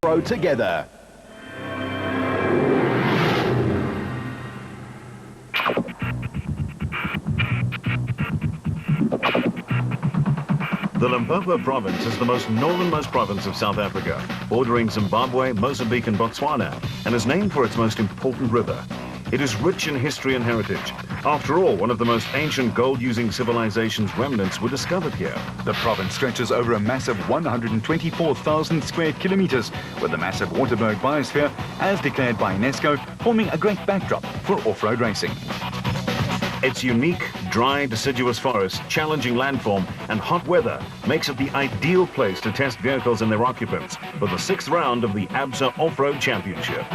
off-road together. The Limpopo province is the most northernmost province of South Africa, bordering Zimbabwe, Mozambique and Botswana, and is named for its most important river. It is rich in history and heritage. After all, one of the most ancient gold-using civilizations' remnants were discovered here. The province stretches over a massive 124,000 square kilometers, with the massive Waterberg biosphere, as declared by UNESCO, forming a great backdrop for off-road racing. Its unique, dry, deciduous forest, challenging landform and hot weather makes it the ideal place to test vehicles and their occupants for the 6th round of the ABSA Off-Road Championship.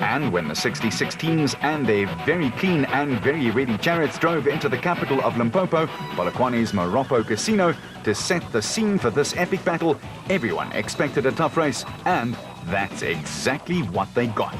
And when the 66 teams and their very clean and very ready chariots drove into the capital of Limpopo, Polokwane's Moropo Casino, to set the scene for this epic battle, everyone expected a tough race, and that's exactly what they got.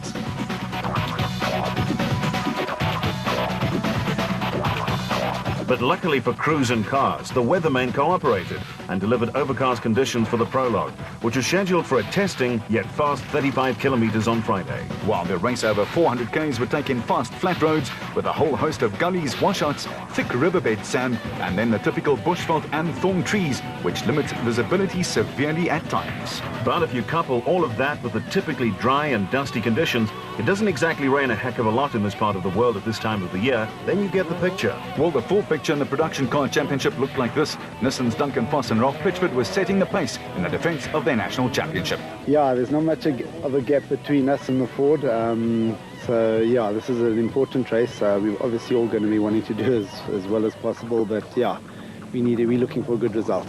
But luckily for crews and cars, the weathermen cooperated and delivered overcast conditions for the prologue, which was scheduled for a testing yet fast 35 kilometers on Friday. While the race over 400 k's would take in fast flat roads with a whole host of gullies, washouts, thick riverbed sand, and then the typical bushveld and thorn trees, which limits visibility severely at times. But if you couple all of that with the typically dry and dusty conditions, it doesn't exactly rain a heck of a lot in this part of the world at this time of the year, then you get the picture. Well, the full picture in the production car championship looked like this. Nissan's Duncan Foss and Ralph Pitchford was setting the pace in the defense of their national championship. Yeah, there's not much of a gap between us and the Ford. So yeah, this is an important race. We're obviously all going to be wanting to do as well as possible, but yeah, we're looking for a good result.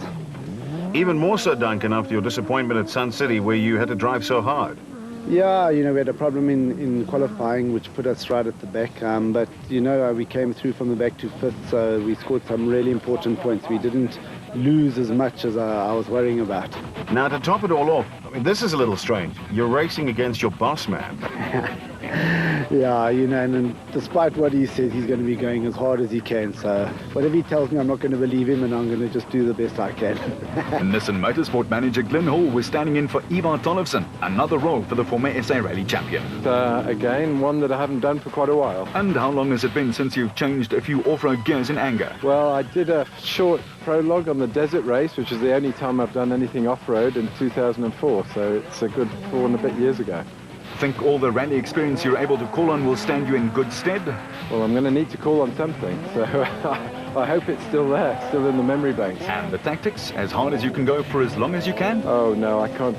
Even more so, Duncan, after your disappointment at Sun City, where you had to drive so hard. Yeah, we had a problem in qualifying, which put us right at the back. But, we came through from the back to 5th, so we scored some really important points. We didn't lose as much as I was worrying about. Now, to top it all off, this is a little strange. You're racing against your boss man. Yeah, and despite what he says, he's going to be going as hard as he can. So whatever he tells me, I'm not going to believe him, and I'm going to just do the best I can. Nissan Motorsport manager Glenn Hall was standing in for Ivar Tollefson, another role for the former SA Rally champion. Again, one that I haven't done for quite a while. And how long has it been since you've changed a few off-road gears in anger? Well, I did a short prologue on the desert race, which is the only time I've done anything off-road, in 2004, so it's a good 4 and a bit years ago. Think all the rally experience you're able to call on will stand you in good stead? Well, I'm going to need to call on something, so I hope it's still there, still in the memory banks. And the tactics, as hard as you can go for as long as you can? Oh no, I can't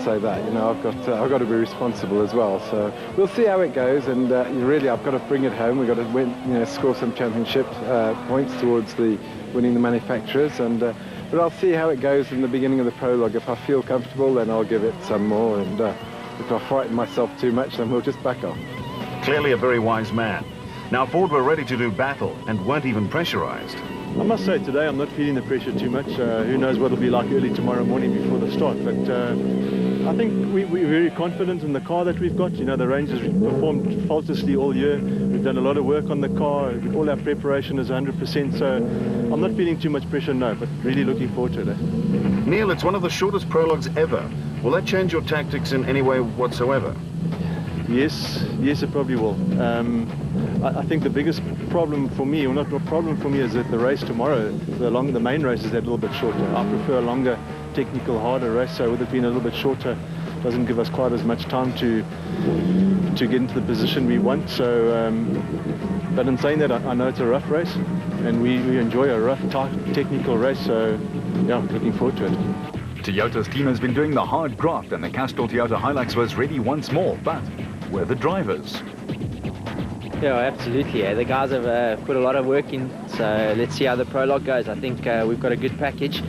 say that. I've got to be responsible as well. So we'll see how it goes, and really, I've got to bring it home. We've got to win, score some championship points towards winning the manufacturers, and but I'll see how it goes in the beginning of the prologue. If I feel comfortable, then I'll give it some more, and if I frighten myself too much, then we'll just back off. Clearly a very wise man. Now, Ford were ready to do battle and weren't even pressurized. I must say today I'm not feeling the pressure too much. Who knows what it'll be like early tomorrow morning before the start. But I think we're very confident in the car that we've got. The range has performed faultlessly all year. We've done a lot of work on the car. All our preparation is 100%. So I'm not feeling too much pressure, no, but really looking forward to it. Neil, it's one of the shortest prologues ever. Will that change your tactics in any way whatsoever? Yes, it probably will. I think the biggest problem for me, or not a problem for me, is that the race tomorrow, the main race, is that little bit shorter. I prefer a longer, technical, harder race, so with it being a little bit shorter, doesn't give us quite as much time to get into the position we want. So, but in saying that, I know it's a rough race, and we enjoy a rough, tight, technical race, so yeah, looking forward to it. Toyota's team has been doing the hard graft, and the Castrol Toyota Hilux was ready once more, but were the drivers? Yeah, absolutely. The guys have put a lot of work in, so let's see how the prologue goes. I think we've got a good package,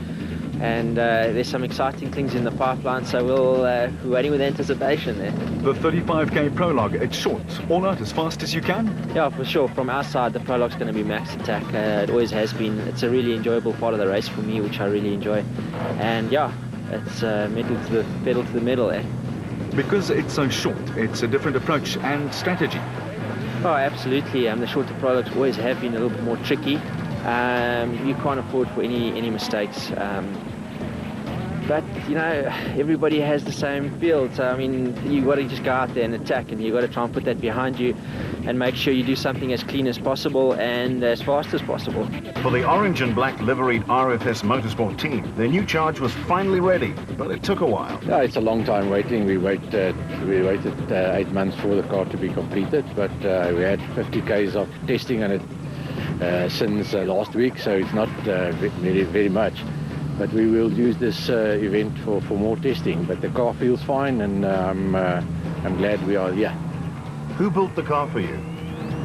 and there's some exciting things in the pipeline, so we're waiting with anticipation there. The 35k prologue, it's short, all out as fast as you can? Yeah, for sure. From our side, the prologue's going to be max attack. It always has been. It's a really enjoyable part of the race for me, which I really enjoy. And yeah, it's pedal to the metal, eh? Because it's so short, it's a different approach and strategy. Oh, absolutely. The shorter prologues always have been a little bit more tricky. You can't afford for any mistakes. But, you know, everybody has the same field. So, I mean, you've got to just go out there and attack, and you've got to try and put that behind you and make sure you do something as clean as possible and as fast as possible. For the orange and black liveried RFS Motorsport team, their new charge was finally ready, but it took a while. Yeah, it's a long time waiting. We waited 8 months for the car to be completed, but we had 50 Ks of testing on it since last week, so it's not very much. But we will use this event for more testing. But the car feels fine, and I'm glad we are here. Who built the car for you?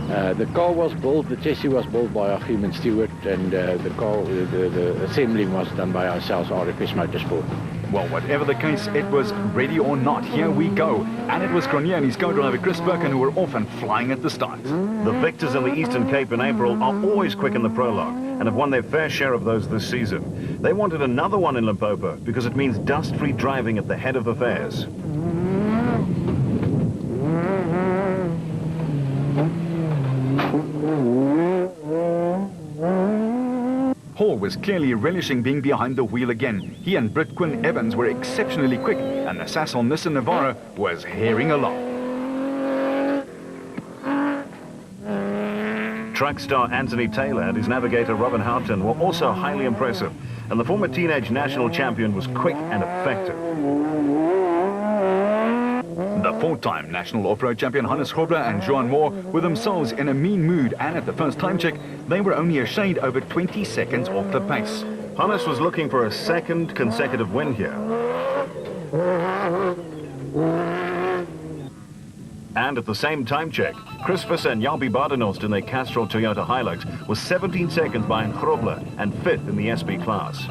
The car was built, the chassis was built by Achim and Stewart, and the assembling was done by ourselves, RFS Motorsport. Well, whatever the case, it was ready or not. Here we go. And it was Grenier and his co-driver Chris Birkin who were off and flying at the start. The victors in the Eastern Cape in April are always quick in the prologue and have won their fair share of those this season. They wanted another one in Limpopo because it means dust-free driving at the head of affairs. Hall was clearly relishing being behind the wheel again. He and Britquin Evans were exceptionally quick, and the Sasol Nissan Navara was herring along. Track star Anthony Taylor and his navigator Robin Houghton were also highly impressive, and the former teenage national champion was quick and effective. The four-time national off-road champion Hannes Grobler and Johan Moore were themselves in a mean mood, and at the first time check, they were only a shade over 20 seconds off the pace. Hannes was looking for a second consecutive win here. And at the same time check, Chris Visser and Jalpi Badenhorst in their Castrol Toyota Hilux was 17 seconds behind Grobler and 5th in the SB class.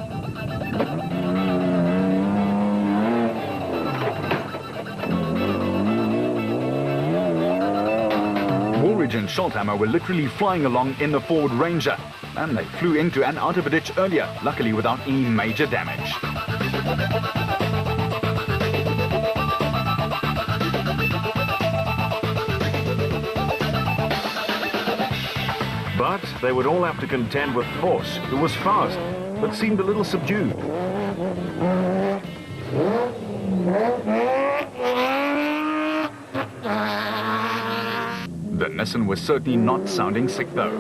Woolridge and Scholthammer were literally flying along in the Ford Ranger, and they flew into and out of a ditch earlier, luckily without any major damage. But they would all have to contend with Force, who was fast, but seemed a little subdued. The Nissan was certainly not sounding sick though.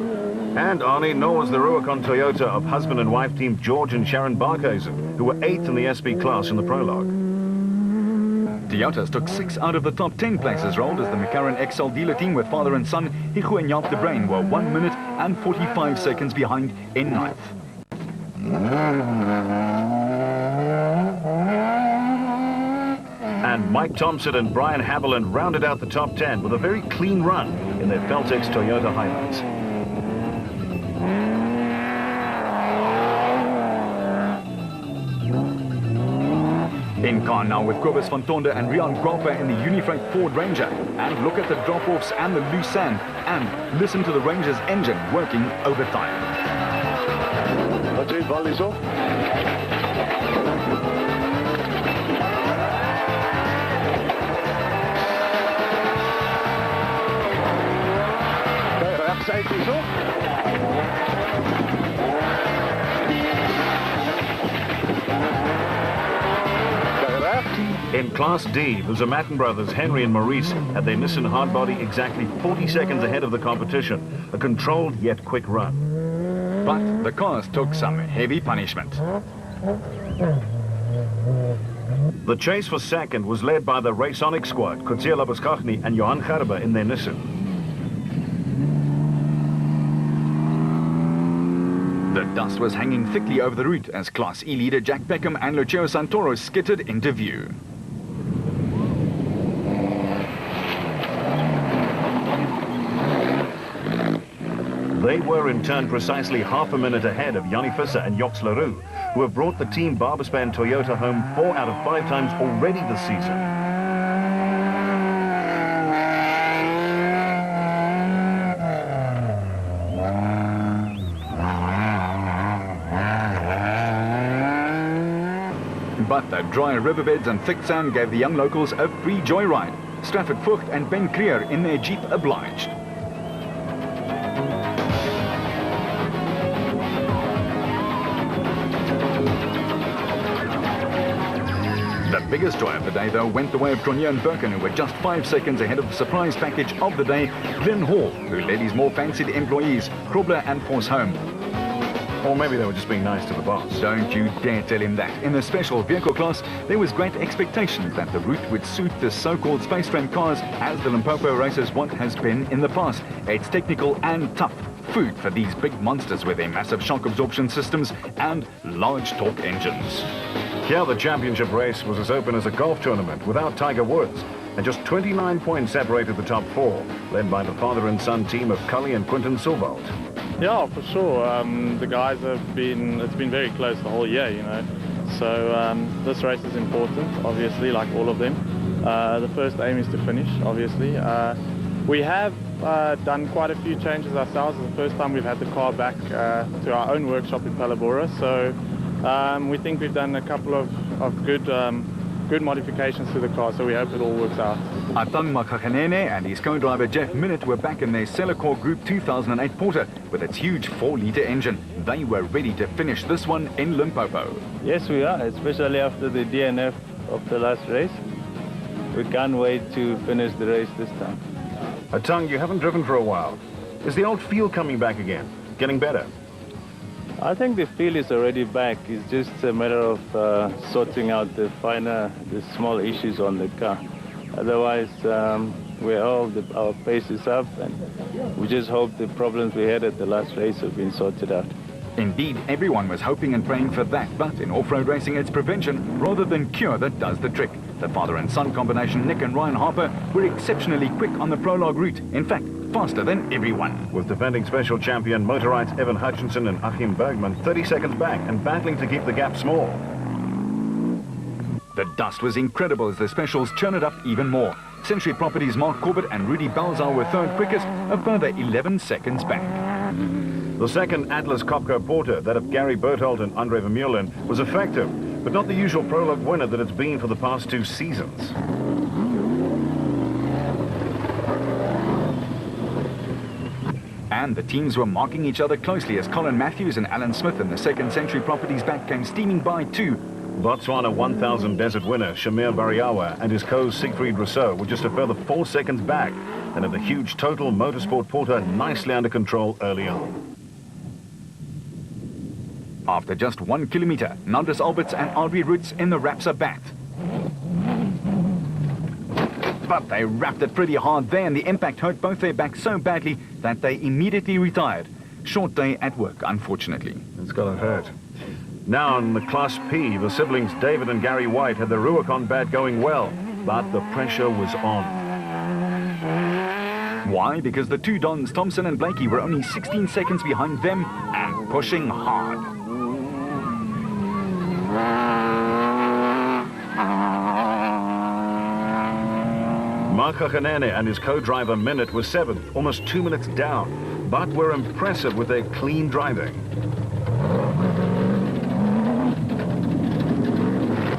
And Arnie, nor was the Rubicon Toyota of husband and wife team George and Sharon Barkhuizen, who were 8th in the SB class in the prologue. Toyotas took 6 out of the top 10 places rolled as the McLaren XL dealer team with father and son, Hichu and Jaap de Bruin, were 1 minute and 45 seconds behind in 9th. And Mike Thompson and Brian Haviland rounded out the top 10 with a very clean run in their Feltex Toyota Hilux. In car now with Kobus van Tonder and Rian Grapper in the Unifreight Ford Ranger. And look at the drop-offs and the loose sand. And listen to the Ranger's engine working overtime. Wat u, bal is op. Kijk, rechtszijd is op. In Class D, the Zamatin brothers, Henry and Maurice, had their Nissan hardbody exactly 40 seconds ahead of the competition. A controlled yet quick run. But the cars took some heavy punishment. The chase for second was led by the Raconic squad, Coetzee Labuskaghni and Johan Gerber in their Nissan. The dust was hanging thickly over the route as Class E leader Jack Peckham and Lucio Santoro skittered into view. They were in turn precisely half a minute ahead of Jannie Visser and Joks Leroux, who have brought the team Barbaspan Toyota home 4 out of 5 times already this season. But the dry riverbeds and thick sand gave the young locals a free joyride. Strafford Vogt and Ben Creer in their Jeep obliged. biggest joy of the day, though, went the way of Tronje and Birken, who were just 5 seconds ahead of the surprise package of the day, Glenn Hall, who led his more fancied employees, Krobler and Force home. Or maybe they were just being nice to the boss. Don't you dare tell him that. In the special vehicle class, there was great expectation that the route would suit the so-called space frame cars, as the Limpopo races what has been in the past. It's technical and tough. Food for these big monsters with their massive shock absorption systems and large torque engines. Here the championship race was as open as a golf tournament without Tiger Woods, and just 29 points separated the top four, led by the father and son team of Cully and Quinton Silvalt. Yeah, for sure. The guys it's been very close the whole year, you know. So this race is important, obviously, like all of them. The first aim is to finish, obviously. We have done quite a few changes ourselves. It's the first time we've had the car back to our own workshop in Palabora. So we think we've done a couple of good modifications to the car, so we hope it all works out. Atang Makhakanene and his co-driver Jeff Minnett were back in their Cellacore Group 2008 Porter with its huge 4-litre engine. They were ready to finish this one in Limpopo. Yes, we are, especially after the DNF of the last race. We can't wait to finish the race this time. Atang, you haven't driven for a while. Is the old feel coming back again? Getting better? I think the feel is already back. It's just a matter of sorting out the small issues on the car. Otherwise, our pace is up, and we just hope the problems we had at the last race have been sorted out. Indeed, everyone was hoping and praying for that, but in off-road racing, it's prevention rather than cure that does the trick. The father and son combination, Nick and Ryan Harper, were exceptionally quick on the prologue route. In fact, faster than everyone. With defending special champion motorites Evan Hutchinson and Achim Bergman 30 seconds back and battling to keep the gap small. The dust was incredible as the specials churn it up even more. Century Properties' Mark Corbett and Rudy Balzar were third quickest, a further 11 seconds back. The second Atlas Copco Porter, that of Gary Berthold and Andre Vermeulen, was effective, but not the usual prologue winner that it's been for the past 2 seasons. And the teams were marking each other closely as Colin Matthews and Alan Smith in the second Century Properties back came steaming by too. Botswana 1000 Desert winner Shamir Bariawa and his co Siegfried Rousseau were just a further 4 seconds back, and had the huge Total Motorsport Porter nicely under control early on. After just 1 kilometer, Nandus Alberts and Audrey Roots in the Rapsa bat. But they wrapped it pretty hard there, and the impact hurt both their backs so badly that they immediately retired. Short day at work, unfortunately. It's gotta hurt. Now in the Class P, the siblings David and Gary White had the Rubicon bat going well, but the pressure was on. Why? Because the two Dons, Thompson and Blakey, were only 16 seconds behind them and pushing hard. Mark Hakanene and his co-driver Minnett were 7th, almost 2 minutes down, but were impressive with their clean driving.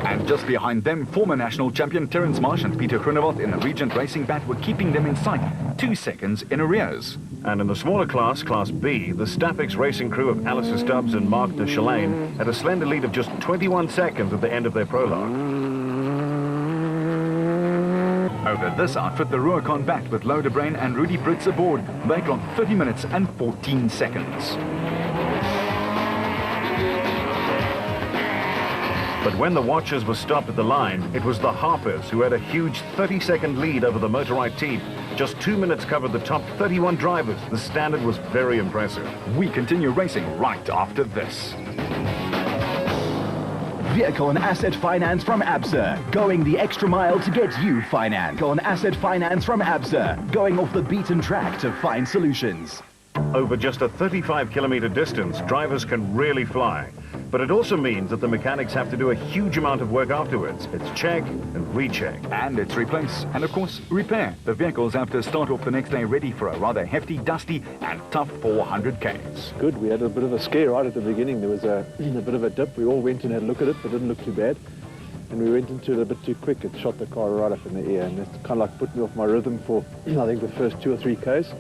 And just behind them, former national champion Terence Marsh and Peter Groenewald in the Regent Racing bat were keeping them in sight, 2 seconds in arrears. And in the smaller class, Class B, the Stapex racing crew of Alistair Stubbs and Mark de Chalane had a slender lead of just 21 seconds at the end of their prologue. Over this outfit, the Rubicon bat with Lodebrain and Rudy Brits aboard, they clocked 30 minutes and 14 seconds. But when the watchers were stopped at the line, it was the Harpers who had a huge 30-second lead over the Motorite team. Just 2 minutes covered the top 31 drivers. The standard was very impressive. We continue racing right after this. Vehicle and Asset Finance from ABSA, going the extra mile to get you financed. Vehicle and Asset Finance from ABSA, going off the beaten track to find solutions. Over just a 35-kilometer distance, drivers can really fly. But it also means that the mechanics have to do a huge amount of work afterwards. It's check and recheck. And it's replace and, of course, repair. The vehicles have to start off the next day ready for a rather hefty, dusty and tough 400 Ks. Good. We had a bit of a scare right at the beginning. There was a bit of a dip. We all went and had a look at it, but it didn't look too bad. And we went into it a bit too quick. It shot the car right up in the air, and it's kind of like put me off my rhythm for, I think, the first 2 or 3 Ks.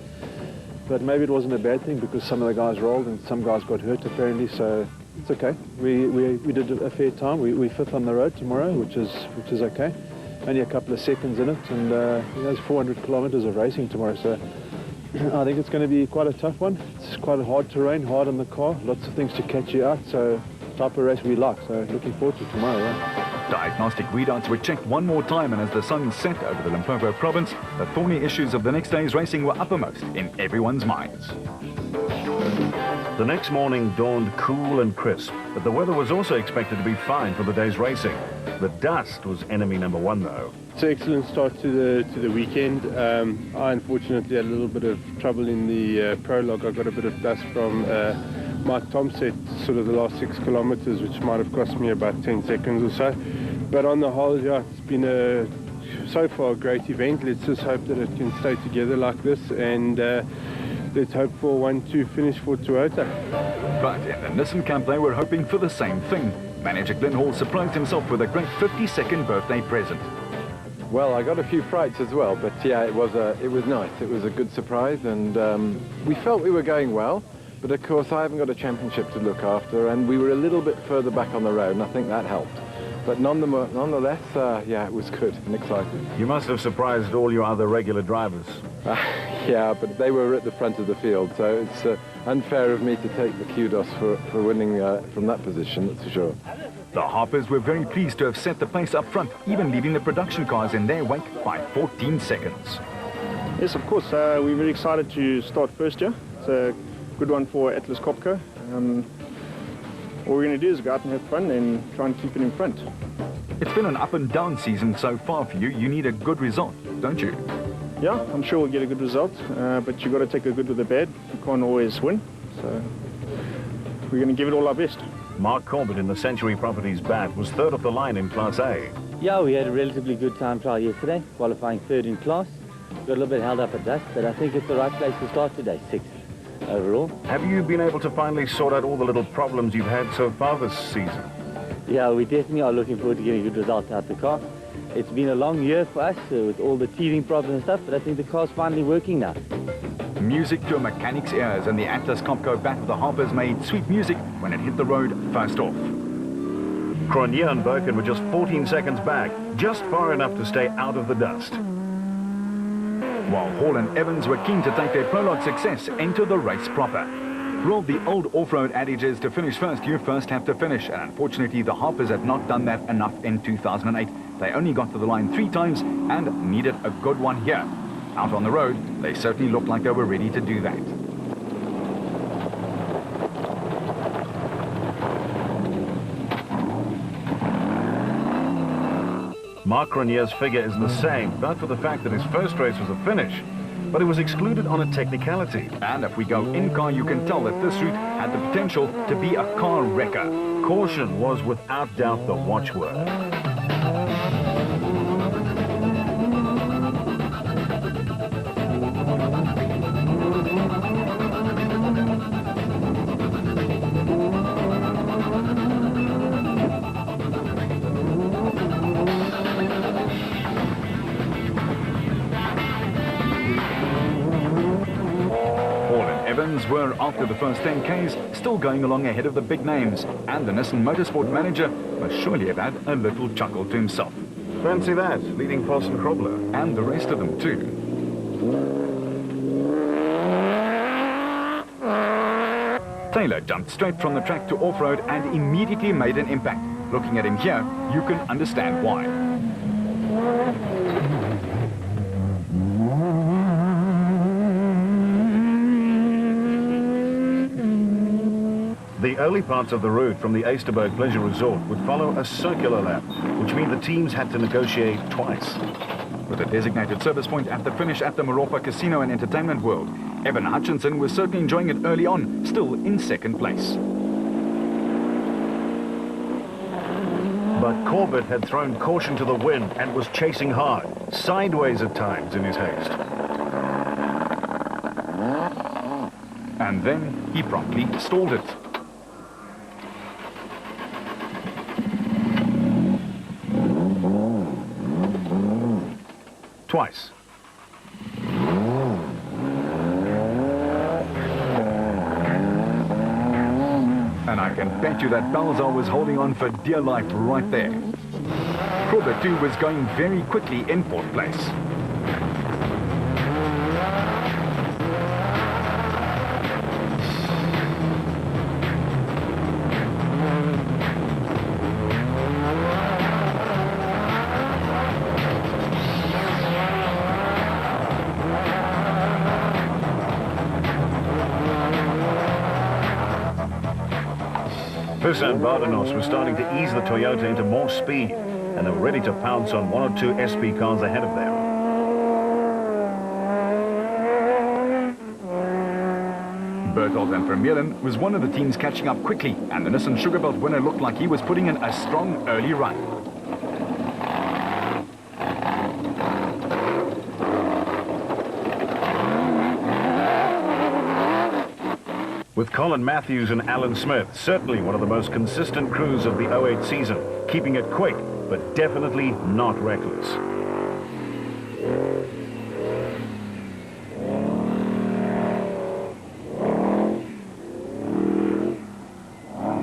But maybe it wasn't a bad thing because some of the guys rolled and some guys got hurt apparently, so it's okay. We did a fair time. We fifth on the road tomorrow, which is okay. Only a couple of seconds in it, and there's 400 kilometers of racing tomorrow, so I think it's going to be quite a tough one. It's quite a hard terrain, hard on the car, lots of things to catch you out, so type of race we like, so looking forward to tomorrow. Yeah. Diagnostic readouts were checked one more time, and as the sun set over the Limpopo province, the thorny issues of the next day's racing were uppermost in everyone's minds. The next morning dawned cool and crisp, but the weather was also expected to be fine for the day's racing. The dust was enemy number one, though. It's an excellent start to the weekend. I unfortunately had a little bit of trouble in the prologue. I got a bit of dust from my tom set, sort of the last 6 kilometers, which might have cost me about 10 seconds or so. But on the whole, yeah, it's been so far a great event. Let's just hope that it can stay together like this, and let's hope for 1-2 finish for Toyota. But in the Nissan camp, they were hoping for the same thing. Manager Glenn Hall surprised himself with a great 52nd birthday present. Well, I got a few frights as well, but yeah, it was nice. It was a good surprise, and we felt we were going well, but of course I haven't got a championship to look after, and we were a little bit further back on the road, and I think that helped. But nonetheless, yeah, it was good and exciting. You must have surprised all your other regular drivers. Yeah, but they were at the front of the field, so it's unfair of me to take the kudos for winning from that position, that's for sure. The Harpers were very pleased to have set the pace up front, even leaving the production cars in their wake by 14 seconds. Yes, of course. We're very excited to start first here. It's a good one for Atlas Copco. All we're going to do is go out and have fun and try and keep it in front. It's been an up and down season so far for you. You need a good result, don't you? Yeah, I'm sure we'll get a good result, but you've got to take the good with the bad. You can't always win, so we're going to give it all our best. Mark Corbett in the Century Properties bat was third off the line in Class A. Yeah, we had a relatively good time trial yesterday, qualifying third in class. Got a little bit held up at dust, but I think it's the right place to start today, 6th overall. Have you been able to finally sort out all the little problems you've had so far this season? Yeah, we definitely are looking forward to getting a good result out of the car. It's been a long year for us with all the teething problems and stuff, but I think the car's finally working now. Music to a mechanic's ears, and the Atlas Copco bat of the Harpers made sweet music when it hit the road first off. Cronje and Birkin were just 14 seconds back, just far enough to stay out of the dust. While Hall and Evans were keen to take their prologue success into the race proper. Well, the old off-road adage is to finish first, you first have to finish, and unfortunately the Harpers have not done that enough in 2008. They only got to the line 3 times and needed a good one here. Out on the road, they certainly looked like they were ready to do that. Mark Cronje's figure is the same, but for the fact that his first race was a finish. But it was excluded on a technicality. And if we go in-car, you can tell that this route had the potential to be a car wrecker. Caution was without doubt the watchword. Were, after the first 10 Ks, still going along ahead of the big names, and the Nissan Motorsport manager must surely have had a little chuckle to himself. Fancy that, leading Paulson Krobler. And the rest of them too. Taylor jumped straight from the track to off-road and immediately made an impact. Looking at him here, you can understand why. The early parts of the route from the Easterberg Pleasure Resort would follow a circular lap, which means the teams had to negotiate twice. With a designated service point at the finish at the Moropa Casino and Entertainment World, Evan Hutchinson was certainly enjoying it early on, still in second place. But Corbett had thrown caution to the wind and was chasing hard, sideways at times in his haste. And then he promptly stalled it. Twice. And I can bet you that Balzar was holding on for dear life right there. Crawler 2 was going very quickly in 4th place. Visser and Bardenos were starting to ease the Toyota into more speed, and they were ready to pounce on 1 or 2 SP cars ahead of them. Berthold and Vermeulen was one of the teams catching up quickly, and the Nissan Sugar Belt winner looked like he was putting in a strong early run. With Colin Matthews and Alan Smith, certainly one of the most consistent crews of the 08 season, keeping it quick, but definitely not reckless.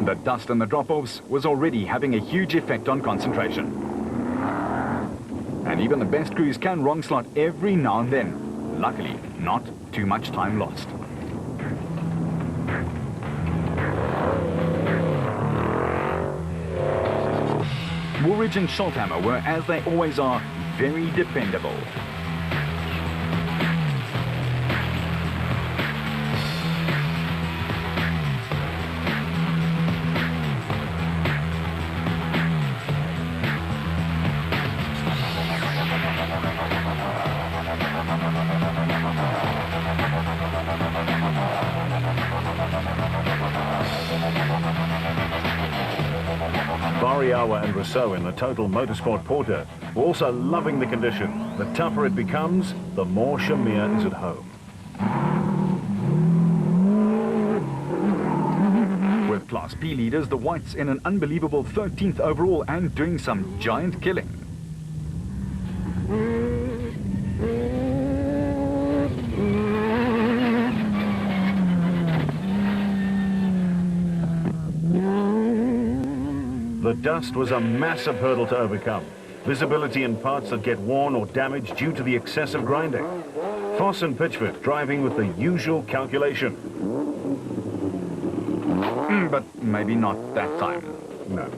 The dust and the drop-offs was already having a huge effect on concentration. And even the best crews can wrong slot every now and then. Luckily, not too much time lost. Woolridge and Scholthammer were, as they always are, very dependable. Bariawa and Rousseau in the Total Motorsport Porter were also loving the condition. The tougher it becomes, the more Shamir is at home. With Class P leaders, the Whites in an unbelievable 13th overall and doing some giant killing. The dust was a massive hurdle to overcome. Visibility in parts that get worn or damaged due to the excessive grinding. Foss and Pitchford driving with the usual calculation. But maybe not that time. No.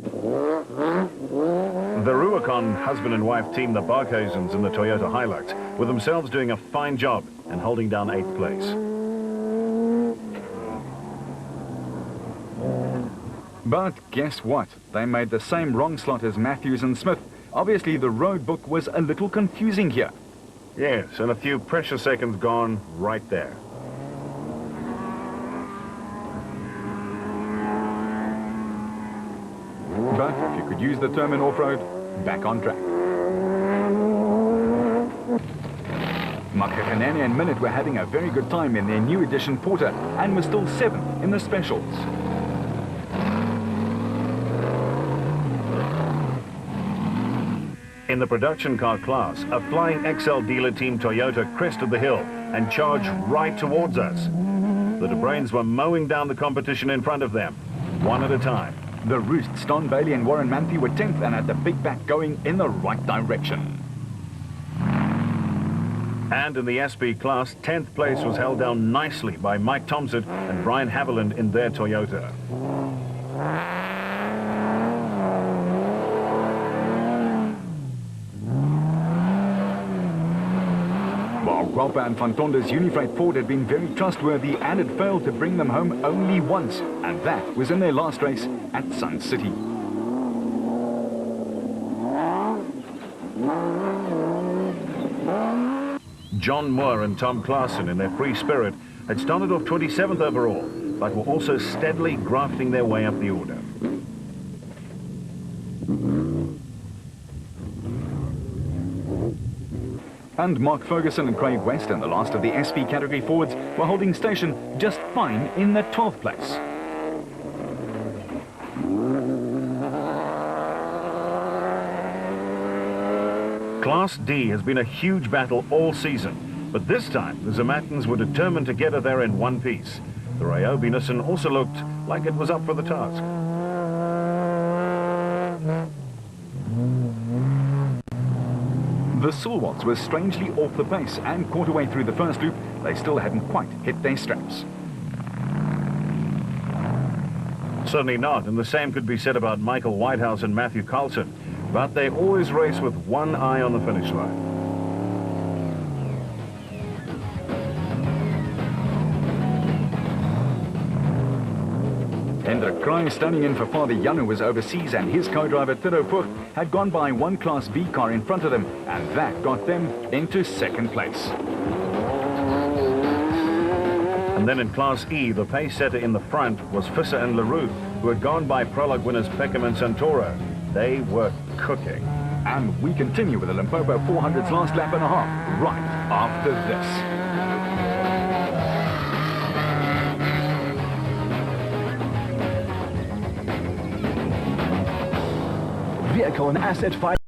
The Ruacon husband and wife team, the Barkhuisens and the Toyota Hilux, were themselves doing a fine job and holding down 8th place. But guess what? They made the same wrong slot as Matthews and Smith. Obviously, the road book was a little confusing here. Yes, and a few precious seconds gone right there. But if you could use the term in off-road, back on track. Makakanane and Minute were having a very good time in their new edition Porter and were still 7th in the specials. In the production car class, a flying XL dealer team Toyota crested the hill and charged right towards us. The De Bruins were mowing down the competition in front of them, one at a time. The Roosts, Don Bailey and Warren Manthe were 10th and had the big back going in the right direction. And in the SP class, 10th place was held down nicely by Mike Thompson and Brian Haviland in their Toyota. While Guapa and Fantonda's Unifreight Ford had been very trustworthy and had failed to bring them home only once, and that was in their last race at Sun City. John Moore and Tom Klaassen in their Free Spirit had started off 27th overall, but were also steadily grafting their way up the order. And Mark Ferguson and Craig West and the last of the SP category forwards were holding station just fine in the 12th place. Class D has been a huge battle all season, but this time the Zermattens were determined to get her there in one piece. The Ryobi Nissan also looked like it was up for the task. The Silwots were strangely off the pace and caught away through the first loop. They still hadn't quite hit their straps. Certainly not, and the same could be said about Michael Whitehouse and Matthew Carlson. But they always race with one eye on the finish line. Hendrik Kraai standing in for Father Jan, who was overseas, and his co-driver Tito Puch had gone by one Class B car in front of them, and that got them into second place. And then in Class E, the pace setter in the front was Visser and LaRue, who had gone by prologue winners Peckham and Santoro. They were cooking. And we continue with the Limpopo 400's last lap and a half, right after this. Vehicle and asset finance.